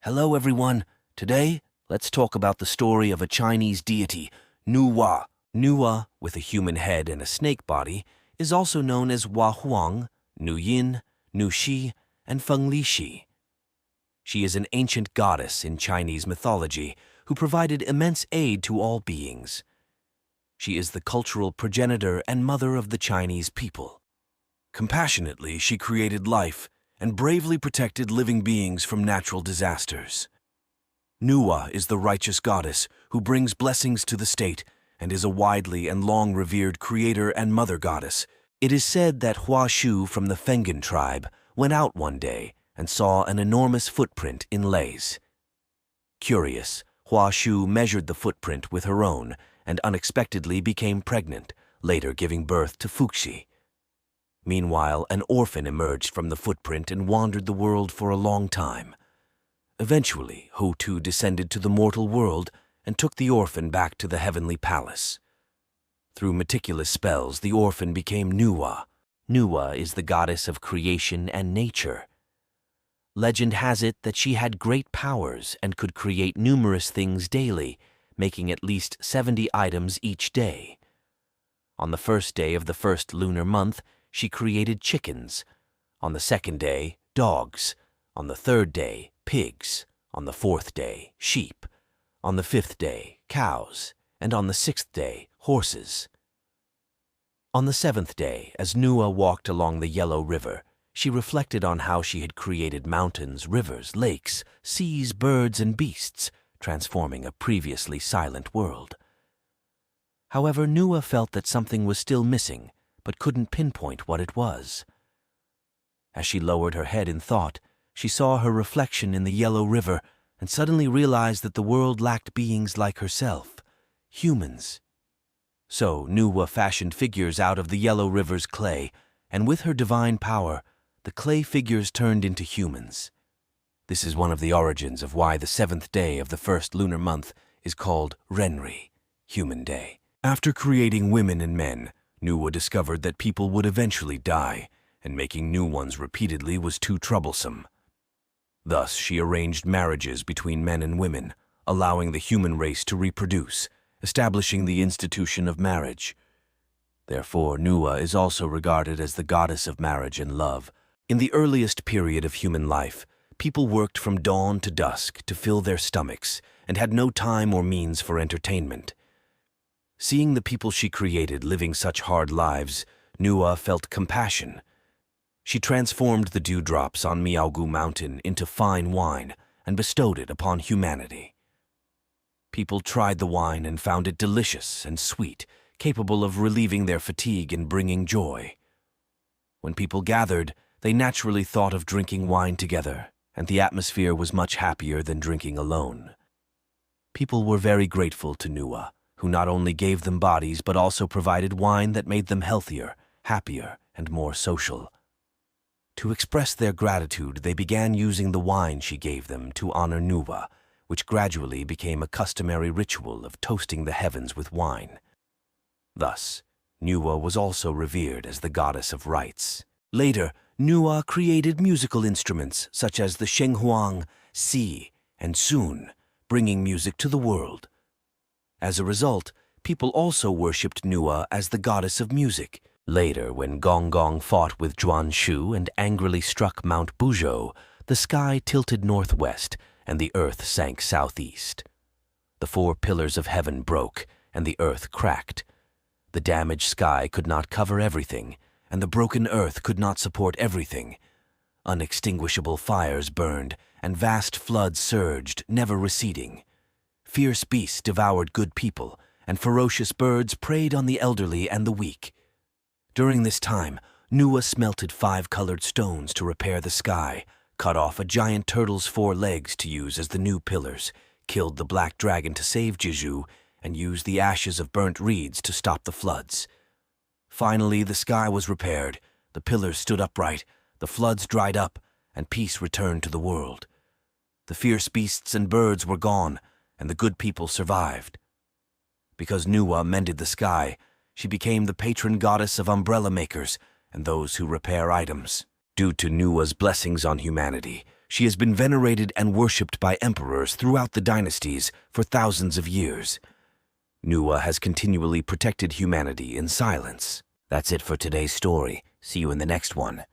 Hello everyone. Today, let's talk about the story of a Chinese deity, Nüwa. Nüwa, with a human head and a snake body, is also known as Hua Huang, Nu Yin, Nu Shi, and Feng Li Shi. She is an ancient goddess in Chinese mythology who provided immense aid to all beings. She is the cultural progenitor and mother of the Chinese people. Compassionately, she created life and bravely protected living beings from natural disasters. Nüwa is the righteous goddess who brings blessings to the state and is a widely and long-revered creator and mother goddess. It is said that Hua Shu from the Fengan tribe went out one day and saw an enormous footprint in Lays. Curious, Hua Shu measured the footprint with her own and unexpectedly became pregnant, later giving birth to Fuxi. Meanwhile, an orphan emerged from the footprint and wandered the world for a long time. Eventually, Ho-Tu descended to the mortal world and took the orphan back to the heavenly palace. Through meticulous spells, the orphan became Nüwa. Nüwa is the goddess of creation and nature. Legend has it that she had great powers and could create numerous things daily, making at least 70 items each day. On the first day of the first lunar month, she created chickens. On the second day, dogs. On the third day, pigs. On the fourth day, sheep. On the fifth day, cows. And on the sixth day, horses. On the seventh day, as Nüwa walked along the Yellow River, she reflected on how she had created mountains, rivers, lakes, seas, birds, and beasts, transforming a previously silent world. However, Nüwa felt that something was still missing, but couldn't pinpoint what it was. As she lowered her head in thought, she saw her reflection in the Yellow River and suddenly realized that the world lacked beings like herself, humans. So Nüwa fashioned figures out of the Yellow River's clay, and with her divine power, the clay figures turned into humans. This is one of the origins of why the seventh day of the first lunar month is called Renri, Human Day. After creating women and men, Nüwa discovered that people would eventually die, and making new ones repeatedly was too troublesome. Thus, she arranged marriages between men and women, allowing the human race to reproduce, establishing the institution of marriage. Therefore, Nüwa is also regarded as the goddess of marriage and love. In the earliest period of human life, people worked from dawn to dusk to fill their stomachs and had no time or means for entertainment. Seeing the people she created living such hard lives, Nüwa felt compassion. She transformed the dewdrops on Miaogu Mountain into fine wine and bestowed it upon humanity. People tried the wine and found it delicious and sweet, capable of relieving their fatigue and bringing joy. When people gathered, they naturally thought of drinking wine together, and the atmosphere was much happier than drinking alone. People were very grateful to Nüwa, who not only gave them bodies but also provided wine that made them healthier, happier, and more social. To express their gratitude, they began using the wine she gave them to honor Nüwa, which gradually became a customary ritual of toasting the heavens with wine. Thus, Nüwa was also revered as the goddess of rites. Later, Nüwa created musical instruments such as the shenghuang, si, and sun, bringing music to the world. As a result, people also worshipped Nüwa as the goddess of music. Later, when Gong Gong fought with Zhuan Shu and angrily struck Mount Buzhou, the sky tilted northwest and the earth sank southeast. The four pillars of heaven broke and the earth cracked. The damaged sky could not cover everything, and the broken earth could not support everything. Unextinguishable fires burned, and vast floods surged, never receding. Fierce beasts devoured good people, and ferocious birds preyed on the elderly and the weak. During this time, Nüwa smelted 5 colored stones to repair the sky, cut off a giant turtle's 4 legs to use as the new pillars, killed the black dragon to save Jeju, and used the ashes of burnt reeds to stop the floods. Finally, the sky was repaired, the pillars stood upright, the floods dried up, and peace returned to the world. The fierce beasts and birds were gone, and the good people survived. Because Nüwa mended the sky, she became the patron goddess of umbrella makers and those who repair items. Due to Nüwa's blessings on humanity, She has been venerated and worshipped by emperors throughout the dynasties for thousands of years. Nüwa has continually protected humanity in silence. That's it for today's story. See you in the next one.